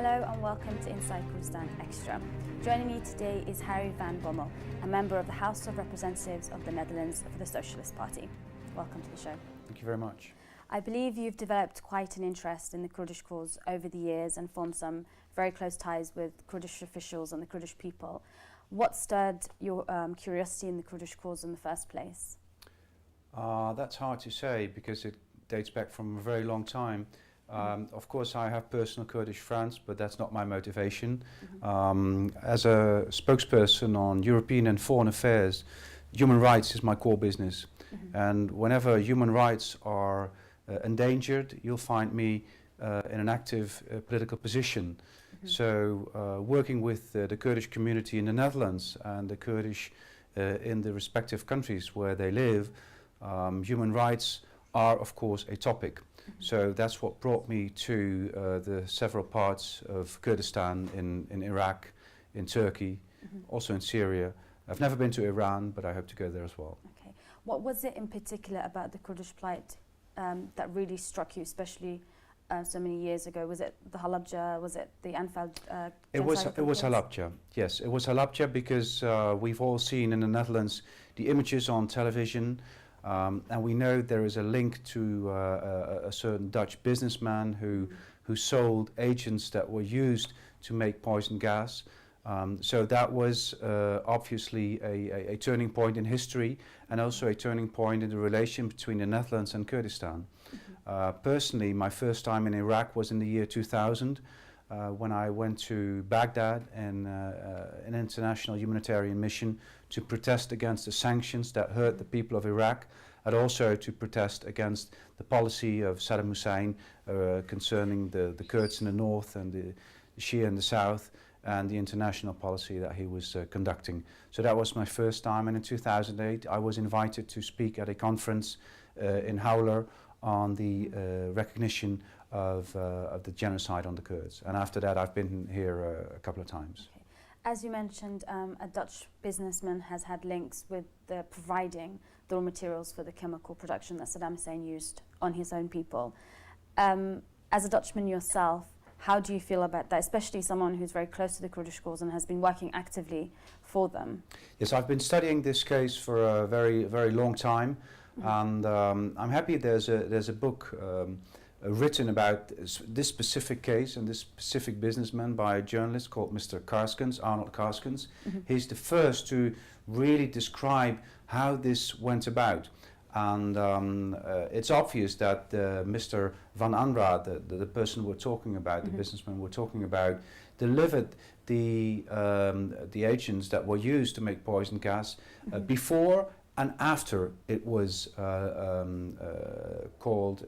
Hello and welcome to Inside Kurdistan Extra. Joining me today is Harry van Bommel, a member of the House of Representatives of the Netherlands for the Socialist Party. Welcome to the show. Thank you very much. I believe you've developed quite an interest in the Kurdish cause over the years and formed some very close ties with Kurdish officials and the Kurdish people. What stirred your curiosity in the Kurdish cause in the first place? That's hard to say because it dates back from a very long time. Of course, I have personal Kurdish friends, but that's not my motivation. As a spokesperson on European and foreign affairs, human rights is my core business. And whenever human rights are endangered, you'll find me in an active political position. So working with the Kurdish community in the Netherlands and the Kurdish in the respective countries where they live, human rights are of course a topic. So that's what brought me to the several parts of Kurdistan in Iraq, in Turkey, also in Syria. I've never been to Iran, but I hope to go there as well. Okay. What was it in particular about the Kurdish plight that really struck you, especially so many years ago? Was it the Halabja? Was it the Anfal? It was Halabja. Yes, it was Halabja because we've all seen in the Netherlands the images on television. And we know there is a link to a certain Dutch businessman who sold agents that were used to make poison gas. So that was obviously a turning point in history and also a turning point in the relation between the Netherlands and Kurdistan. Personally, my first time in Iraq was in the year 2000 when I went to Baghdad and an international humanitarian mission to protest against the sanctions that hurt the people of Iraq, and also to protest against the policy of Saddam Hussein concerning the Kurds in the north and the Shia in the south, and the international policy that he was conducting. So that was my first time, and in 2008 I was invited to speak at a conference in Howler on the recognition of the genocide on the Kurds. And after that I've been here a couple of times. Okay. As you mentioned, a Dutch businessman has had links with providing the raw materials for the chemical production that Saddam Hussein used on his own people. As a Dutchman yourself, how do you feel about that, especially someone who's very close to the Kurdish cause and has been working actively for them? Yes, I've been studying this case for a very, very long time. And I'm happy there's a book written about this specific case and this specific businessman by a journalist called Mr. Karskens, Arnold Karskens. He's the first to really describe how this went about. And it's obvious that Mr. Van Anraat, the person we're talking about, the businessman we're talking about, delivered the agents that were used to make poison gas before and after it was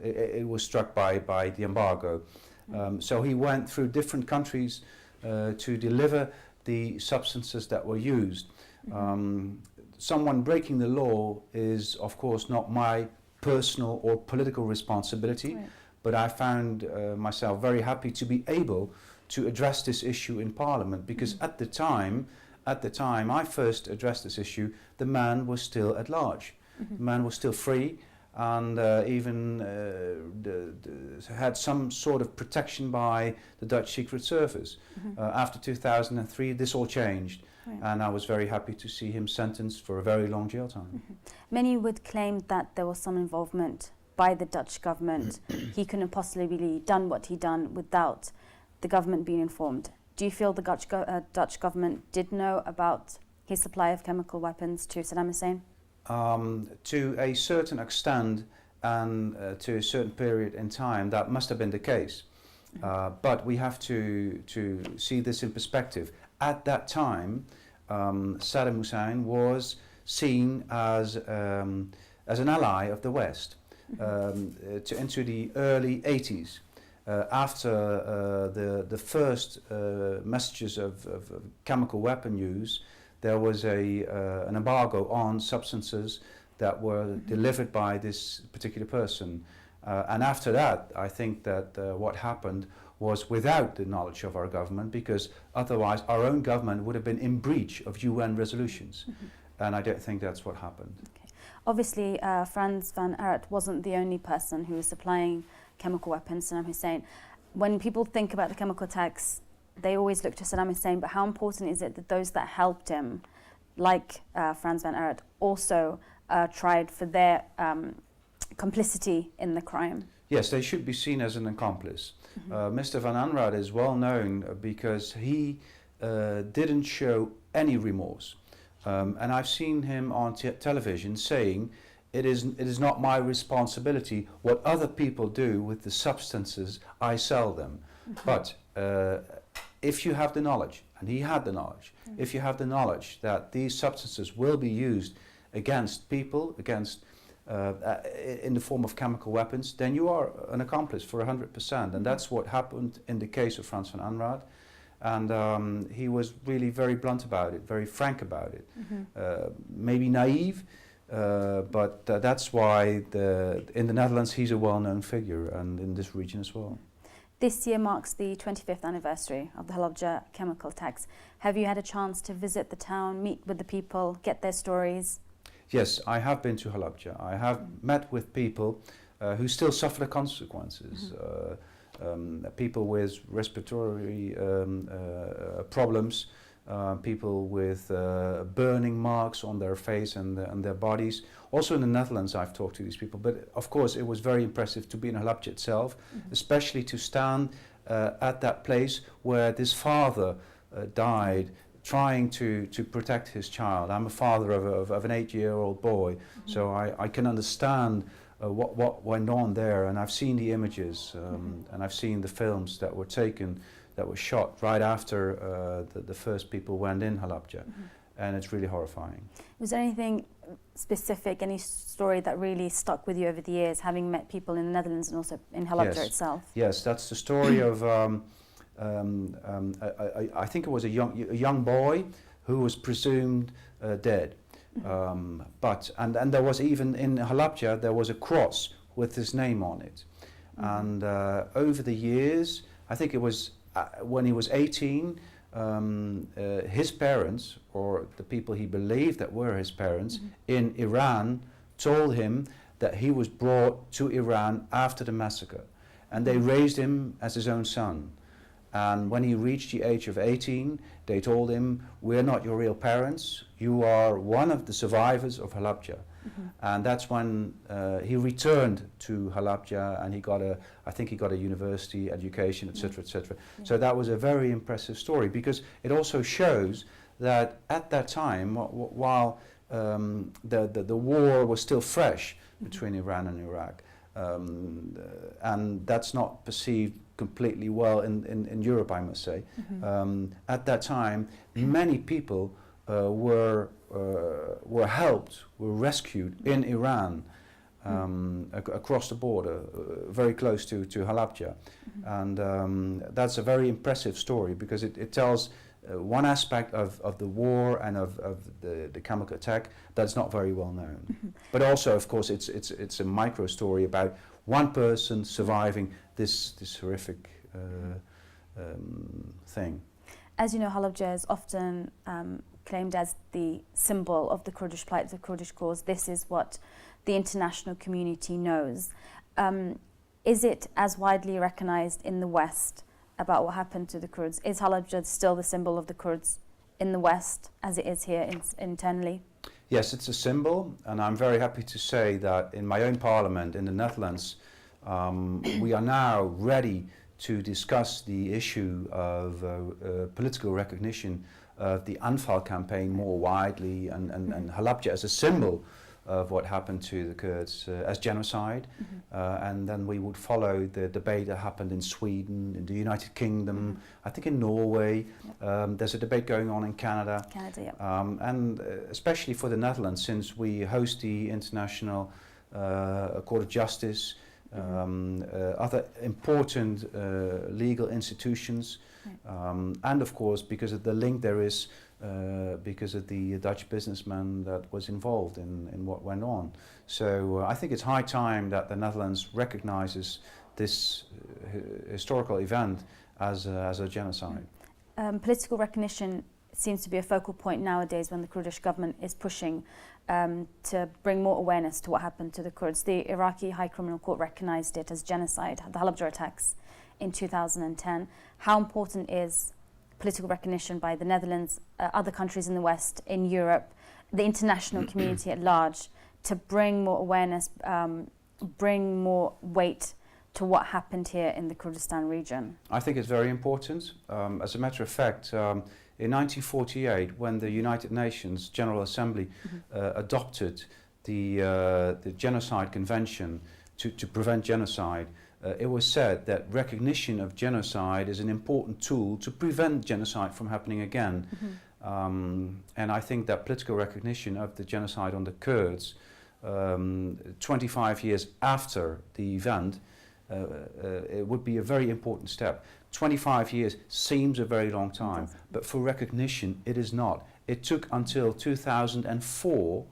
it was struck by the embargo. So he went through different countries to deliver the substances that were used. Someone breaking the law is of course not my personal or political responsibility, but I found myself very happy to be able to address this issue in Parliament, because at the time I first addressed this issue, the man was still at large. The man was still free and even had some sort of protection by the Dutch Secret Service. After 2003, this all changed. And I was very happy to see him sentenced for a very long jail time. Many would claim that there was some involvement by the Dutch government. He couldn't possibly done what he done without the government being informed. Do you feel the Dutch government did know about his supply of chemical weapons to Saddam Hussein? To a certain extent and to a certain period in time, that must have been the case. But we have to see this in perspective. At that time, Saddam Hussein was seen as an ally of the West. Into the early 80s. After the first messages of chemical weapon use, there was an embargo on substances that were delivered by this particular person. And after that, I think that what happened was without the knowledge of our government, because otherwise our own government would have been in breach of UN resolutions. And I don't think that's what happened. Okay. Obviously, Frans van Aert wasn't the only person who was supplying chemical weapons to Saddam Hussein. When people think about the chemical attacks they always look to Saddam Hussein, but how important is it that those that helped him, like Frans van Aert, also tried for their complicity in the crime? Yes, they should be seen as an accomplice. Mr. van Anraat is well known because he didn't show any remorse. And I've seen him on television saying, it is not my responsibility what other people do with the substances I sell them. But if you have the knowledge, and he had the knowledge, if you have the knowledge that these substances will be used against people, in the form of chemical weapons, then you are an accomplice for 100%. And that's what happened in the case of Frans van Anraat. And he was really very blunt about it, very frank about it. Maybe naive, but that's why in the Netherlands he's a well-known figure, and in this region as well. This year marks the 25th anniversary of the Halabja chemical attacks. Have you had a chance to visit the town, meet with the people, get their stories? Yes, I have been to Halabja. I have met with people who still suffer the consequences. People with respiratory problems, people with burning marks on their face and their bodies. Also in the Netherlands I've talked to these people, but of course it was very impressive to be in Halabja itself, especially to stand at that place where this father died trying to protect his child. I'm a father of an 8-year-old boy, so I can understand what went on there, and I've seen the images and I've seen the films that were taken, that were shot right after the first people went in Halabja, and it's really horrifying. Was there anything specific, any story that really stuck with you over the years, having met people in the Netherlands and also in Halabja itself? Yes, that's the story of I think it was a young boy who was presumed dead. But there was even in Halabja there was a cross with his name on it. And over the years, I think it was when he was 18, his parents, or the people he believed that were his parents, in Iran told him that he was brought to Iran after the massacre, and they raised him as his own son. And when he reached the age of 18, they told him, "We're not your real parents, you are one of the survivors of Halabja." And that's when he returned to Halabja, and I think he got a university education, etc., etc. So that was a very impressive story, because it also shows that at that time, while the war was still fresh between Iran and Iraq, and that's not perceived completely well in Europe, I must say. At that time, many people were helped, were rescued in Iran, across the border, very close to Halabja. And that's a very impressive story, because it tells one aspect of the war and of the chemical attack that's not very well known. But also, of course, it's a micro story about one person surviving this horrific thing. As you know, Halabja is often claimed as the symbol of the Kurdish plight, the Kurdish cause. This is what the international community knows. Is it as widely recognized in the West about what happened to the Kurds? Is Halabja still the symbol of the Kurds in the West as it is here internally? Yes, it's a symbol, and I'm very happy to say that in my own parliament in the Netherlands, we are now ready to discuss the issue of political recognition of the Anfal campaign more widely, and Halabja as a symbol of what happened to the Kurds as genocide. And then we would follow the debate that happened in Sweden, in the United Kingdom, I think in Norway. There's a debate going on in Canada. And especially for the Netherlands, since we host the International Court of Justice, other important legal institutions, and of course because of the link there is because of the Dutch businessman that was involved in what went on. So I think it's high time that the Netherlands recognizes this historical event as a genocide. Political recognition seems to be a focal point nowadays when the Kurdish government is pushing to bring more awareness to what happened to the Kurds. The Iraqi High Criminal Court recognized it as genocide, the Halabja attacks in 2010. How important is political recognition by the Netherlands, other countries in the West, in Europe, the international community at large, to bring more awareness, bring more weight to what happened here in the Kurdistan region? I think it's very important. As a matter of fact, in 1948, when the United Nations General Assembly adopted the Genocide Convention to prevent genocide, it was said that recognition of genocide is an important tool to prevent genocide from happening again. And I think that political recognition of the genocide on the Kurds, 25 years after the event, it would be a very important step. 25 years seems a very long time, but for recognition it is not. It took until 2004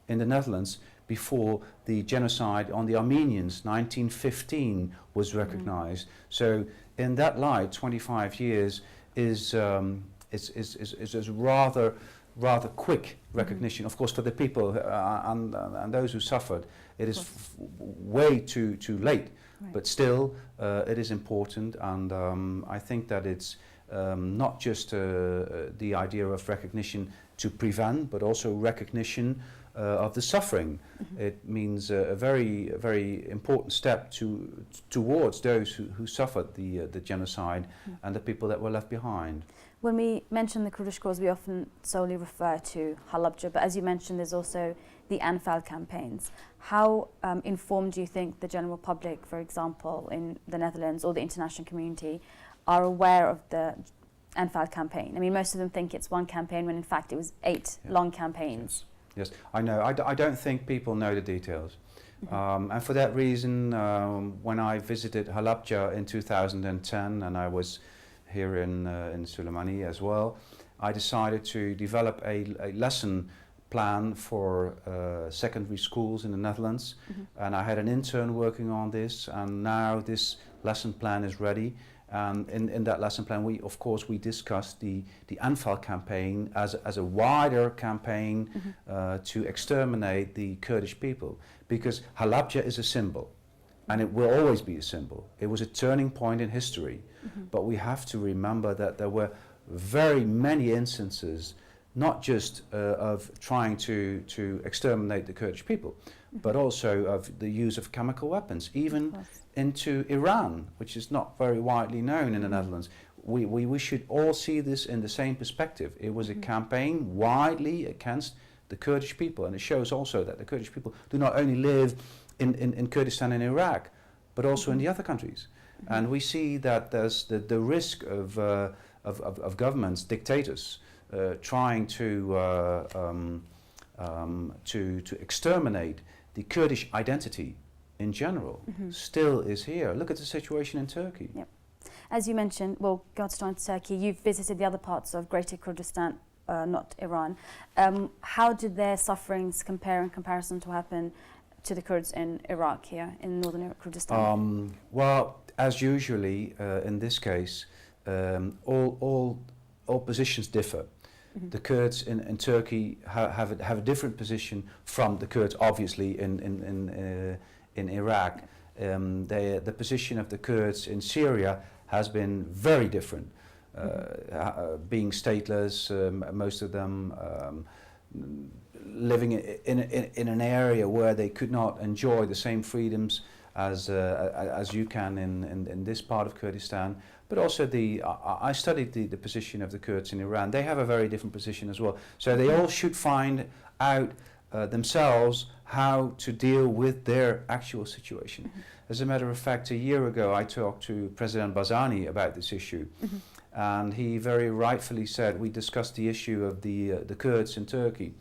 in the Netherlands before the genocide on the Armenians, 1915, was recognized. So in that light, 25 years is rather quick recognition. Of course, for the people and those who suffered, it is way too late. Right. But still, it is important, and I think that it's not just the idea of recognition to prevent, but also recognition of the suffering. It means a very important step towards those who suffered the genocide and the people that were left behind. When we mention the Kurdish cause, we often solely refer to Halabja, but as you mentioned, there's also the Anfal campaigns. How informed do you think the general public, for example, in the Netherlands or the international community, are aware of the Anfal campaign? I mean, most of them think it's one campaign when in fact it was 8 long campaigns. Yes, I know. I don't think people know the details. And for that reason, when I visited Halabja in 2010, and I was here in Suleimani as well, I decided to develop a lesson plan for secondary schools in the Netherlands, and I had an intern working on this, and now this lesson plan is ready. And in that lesson plan, we discussed the Anfal campaign as a wider campaign to exterminate the Kurdish people, because Halabja is a symbol, and it will always be a symbol. It was a turning point in history, but we have to remember that there were very many instances, not just of trying to exterminate the Kurdish people, but also of the use of chemical weapons, even into Iran, which is not very widely known in the Netherlands. We should all see this in the same perspective. It was a campaign widely against the Kurdish people, and it shows also that the Kurdish people do not only live in Kurdistan and Iraq, but also in the other countries. And we see that there's the risk of governments, dictators, trying to exterminate the Kurdish identity in general, still is here. Look at the situation in Turkey. Yep. As you mentioned, well, go to Turkey, you've visited the other parts of Greater Kurdistan, not Iran. How did their sufferings compare in comparison to what happened to the Kurds in Iraq here, in northern Kurdistan? Well, as usually in this case, all positions differ. The Kurds in Turkey have a different position from the Kurds, obviously, in Iraq. The position of the Kurds in Syria has been very different, being stateless, most of them living in an area where they could not enjoy the same freedoms as you can in this part of Kurdistan. But also I studied the position of the Kurds in Iran. They have a very different position as well. So they all should find out themselves how to deal with their actual situation. As a matter of fact, a year ago I talked to President Barzani about this issue, and he very rightfully said, we discussed the issue of the Kurds in Turkey,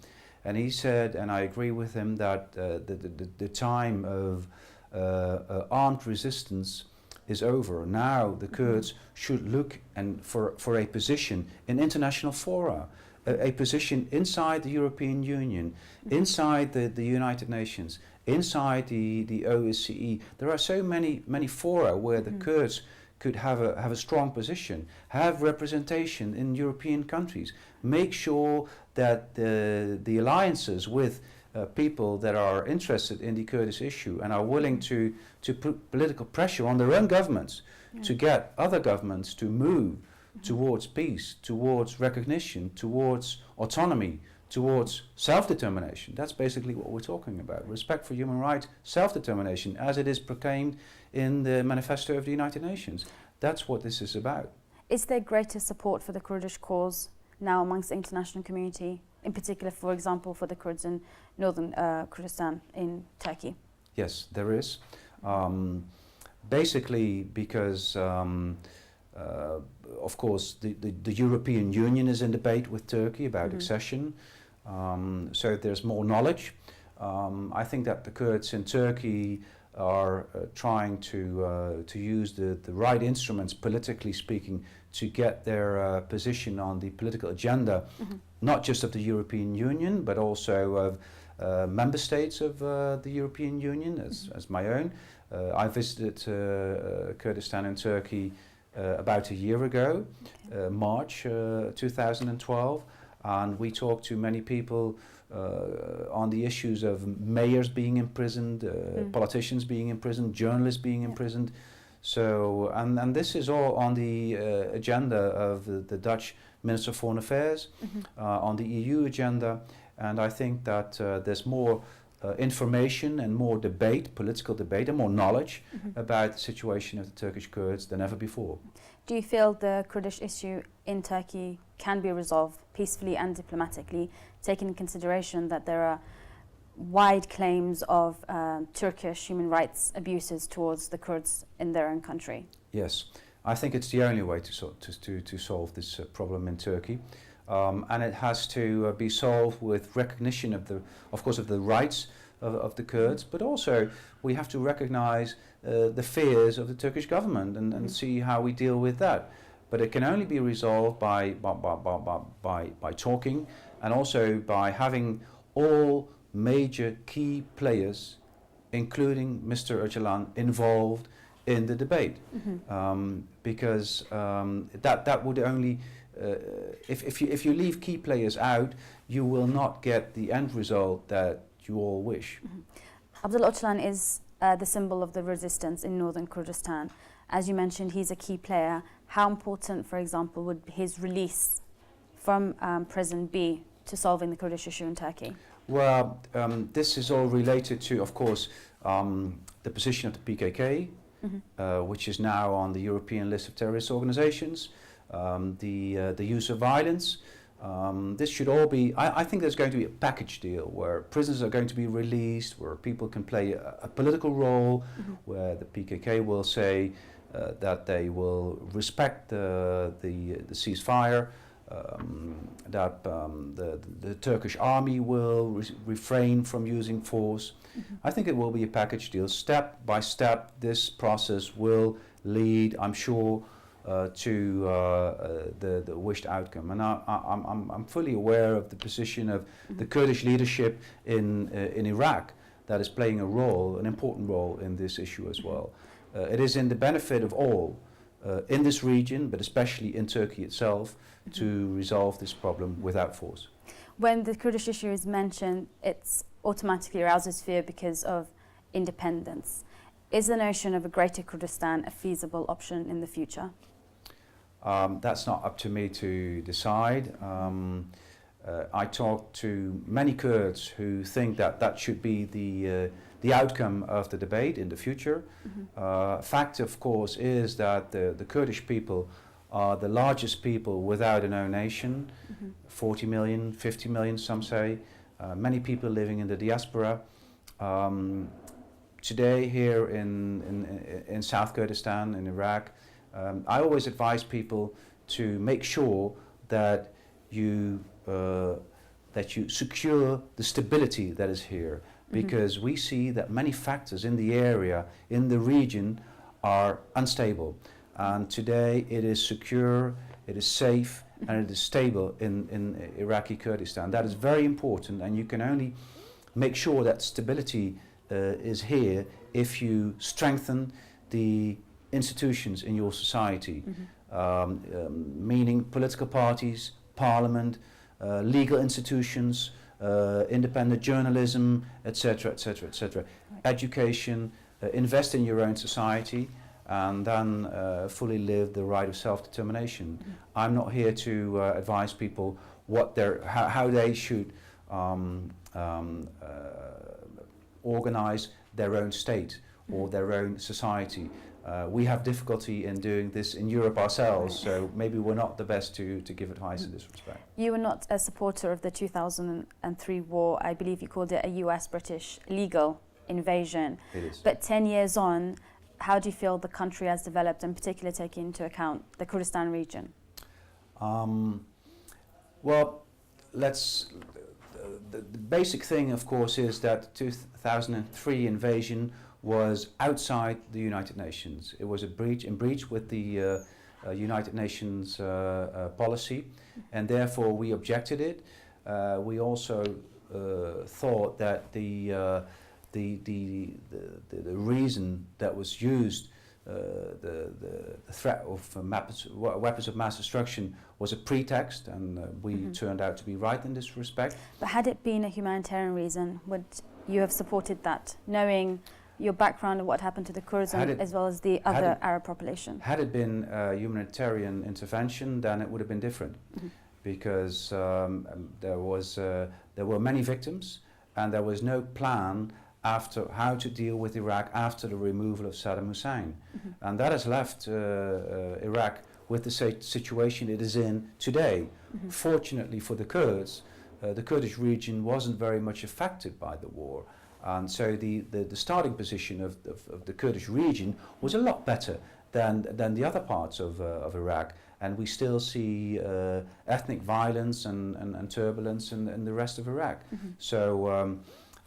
and he said, and I agree with him, that the time of armed resistance is over. Now the Kurds should look for a position in international fora, a position inside the European Union, inside the United Nations, inside the OSCE. There are so many fora where the Kurds could have a strong position, have representation in European countries, make sure that the alliances with people that are interested in the Kurdish issue and are willing to put political pressure on their own governments to get other governments to move towards peace, towards recognition, towards autonomy, towards self-determination. That's basically what we're talking about. Respect for human rights, self-determination, as it is proclaimed in the Manifesto of the United Nations. That's what this is about. Is there greater support for the Kurdish cause now amongst the international community, in particular, for example, for the Kurds in northern Kurdistan in Turkey? Yes, there is. Basically because, of course, the European Union is in debate with Turkey about accession, so there's more knowledge. I think that the Kurds in Turkey are trying to use the right instruments, politically speaking, to get their position on the political agenda, not just of the European Union, but also of member states of the European Union, as my own. I visited Kurdistan in Turkey about a year ago, March 2012, and we talked to many people on the issues of mayors being imprisoned, politicians being imprisoned, journalists being imprisoned. So, and this is all on the agenda of the Dutch Minister of Foreign Affairs, on the EU agenda, and I think that there's more information and more debate, political debate, and more knowledge about the situation of the Turkish Kurds than ever before. Do you feel the Kurdish issue in Turkey can be resolved peacefully and diplomatically, taking into consideration that there are wide claims of Turkish human rights abuses towards the Kurds in their own country? Yes, I think it's the only way to solve this problem in Turkey. And it has to be solved with recognition of course, of the rights of the Kurds, but also we have to recognize the fears of the Turkish government and see how we deal with that. But it can only be resolved by talking, and also by having all major key players, including Mr. Öcalan, involved in the debate, because that would only if you leave key players out, you will not get the end result that you all wish. Abdullah Öcalan is the symbol of the resistance in northern Kurdistan. As you mentioned, he's a key player. How important, for example, would his release from prison be to solving the Kurdish issue in Turkey? Well, this is all related to, of course, the position of the PKK, which is now on the European list of terrorist organizations. The use of violence. This should all be, I think there's going to be a package deal where prisoners are going to be released, where people can play a political role, where the PKK will say that they will respect the ceasefire, that the Turkish army will refrain from using force. I think it will be a package deal. Step by step, this process will lead, I'm sure, to the wished outcome, and I'm fully aware of the position of the Kurdish leadership in Iraq that is playing a role, an important role in this issue as well. It is in the benefit of all in this region, but especially in Turkey itself, to resolve this problem without force. When the Kurdish issue is mentioned, it's automatically arouses fear because of independence. Is the notion of a greater Kurdistan a feasible option in the future? That's not up to me to decide. I talked to many Kurds who think that that should be the outcome of the debate in the future. Fact, of course, is that the Kurdish people are the largest people without an own nation, 40 million, 50 million, some say. Many people living in the diaspora. Today here in South Kurdistan, in Iraq, I always advise people to make sure that you secure the stability that is here, because we see that many factors in the area, in the region, are unstable. And today it is secure, it is safe, and it is stable in Iraqi Kurdistan. That is very important, and you can only make sure that stability is here if you strengthen the institutions in your society, meaning political parties, parliament, legal institutions, independent journalism, etc., etc., etc. Education, invest in your own society, and then fully live the right of self-determination. I'm not here to advise people how they should organize their own state or their own society. We have difficulty in doing this in Europe ourselves, so maybe we're not the best to give advice in this respect. You were not a supporter of the 2003 war. I believe you called it a US-British legal invasion. It is. But 10 years on, how do you feel the country has developed, and particularly taking into account the Kurdistan region? Well, the basic thing, of course, is that 2003 invasion was outside the United Nations. It was in breach with the United Nations policy, and therefore we objected it. We also thought that the reason that was used, the threat of weapons of mass destruction, was a pretext, and we turned out to be right in this respect. But had it been a humanitarian reason, would you have supported that, knowing your background and what happened to the Kurds as well as the other Arab population? Had it been a humanitarian intervention, then it would have been different, because there were many victims, and there was no plan after how to deal with Iraq after the removal of Saddam Hussein. And that has left Iraq with the situation it is in today. Fortunately for the Kurds, the Kurdish region wasn't very much affected by the war. And so the starting position of the Kurdish region was a lot better than the other parts of Iraq. And we still see ethnic violence and turbulence in the rest of Iraq. So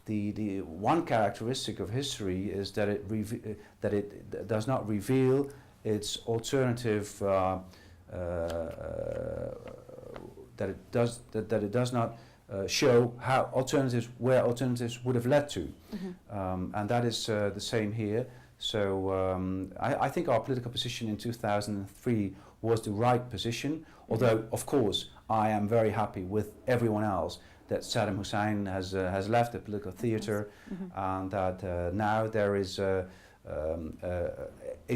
the one characteristic of history is that it does not reveal its alternative, that it does not show how where alternatives would have led to, and that is the same here. So I think our political position in 2003 was the right position, although of course I am very happy with everyone else that Saddam Hussein has left the political theatre, and that now there is a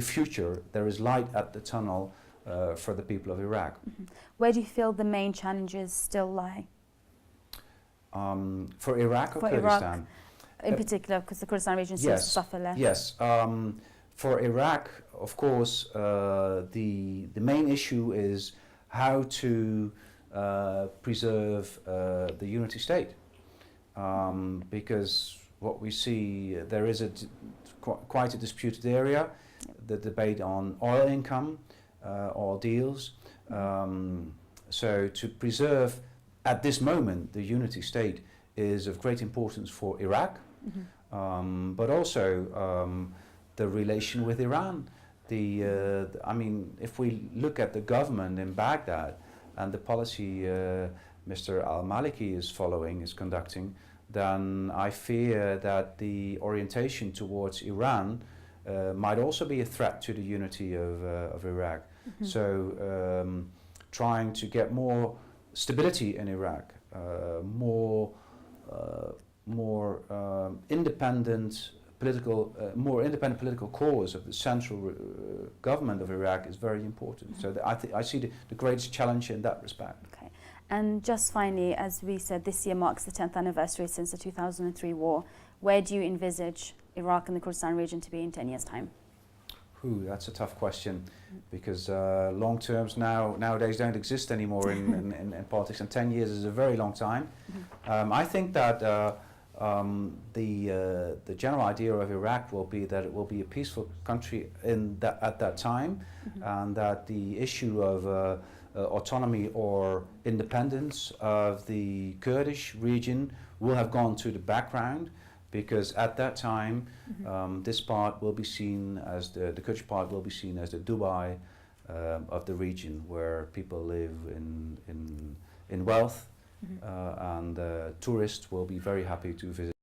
future, there is light at the tunnel for the people of Iraq. Where do you feel the main challenges still lie? For Iraq or Kurdistan? In particular, because the Kurdistan region seems to suffer less. Yes. For Iraq, of course, the main issue is how to preserve the unity state, because what we see, there is quite a disputed area, the debate on oil income, oil deals. So to preserve at this moment the unity state is of great importance for Iraq, but also the relation with Iran. I mean, if we look at the government in Baghdad and the policy Mr. al-Maliki is conducting, then I fear that the orientation towards Iran might also be a threat to the unity of Iraq. So trying to get more stability in Iraq, more independent political cause of the central government of Iraq is very important. So I see the greatest challenge in that respect. Okay. And just finally, as we said, this year marks the 10th anniversary since the 2003 war. Where do you envisage Iraq and the Kurdistan region to be in 10 years' time? That's a tough question, because long terms nowadays don't exist anymore in politics, and 10 years is a very long time. I think that the general idea of Iraq will be that it will be a peaceful country at that time, and that the issue of autonomy or independence of the Kurdish region will have gone to the background, because at that time this part will be seen as the Kurdish part will be seen as the Dubai of the region, where people live in wealth, and tourists will be very happy to visit.